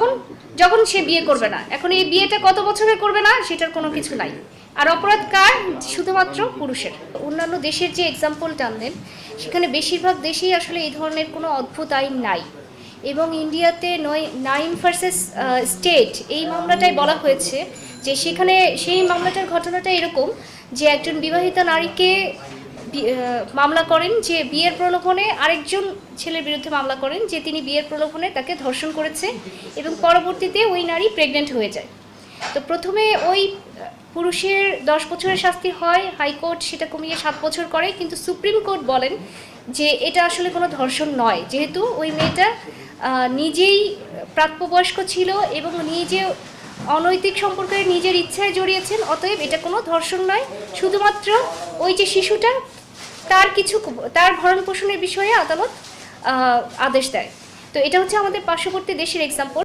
কখন? যখন সে বিয়ে করবে না। এখন এই বিয়েটা কত বছরে করবে না সেটার কোনো কিছু নাই। আর অপরাধ কার? শুধুমাত্র পুরুষের। অন্যান্য দেশের যে এক্সাম্পল টানলেন, সেখানে বেশিরভাগ দেশেই আসলে এই ধরনের কোনো অদ্ভুত আইন নাই। এবং ইন্ডিয়াতে নাইম ভার্সেস স্টেট এই মামলাটাই বলা হয়েছে যে সেখানে সেই মামলাটার ঘটনাটা এরকম যে একজন বিবাহিতা নারীকে মামলা করেন যে বিয়ের প্রলোভনে, আরেকজন ছেলের বিরুদ্ধে মামলা করেন যে তিনি বিয়ের প্রলোভনে তাকে ধর্ষণ করেছে এবং পরবর্তীতে ওই নারী প্রেগনেন্ট হয়ে যায়। তো প্রথমে ওই পুরুষের 10 বছরের শাস্তি হয়, হাইকোর্ট সেটা কমিয়ে 7 বছর করে, কিন্তু সুপ্রিম কোর্ট বলেন যে এটা আসলে কোনো ধর্ষণ নয়, যেহেতু ওই মেয়েটা নিজেই প্রাপ্তবয়স্ক ছিল এবং নিজে অনৈতিক সম্পর্কে নিজের ইচ্ছায় জড়িয়েছেন, অতএব এটা কোনো ধর্ষণ নয়। শুধুমাত্র ওই যে শিশুটা তার ভরণ পোষণের বিষয়ে আদালত আদেশ দেয়। তো এটা হচ্ছে আমাদের পার্শ্ববর্তী দেশের এক্সাম্পল।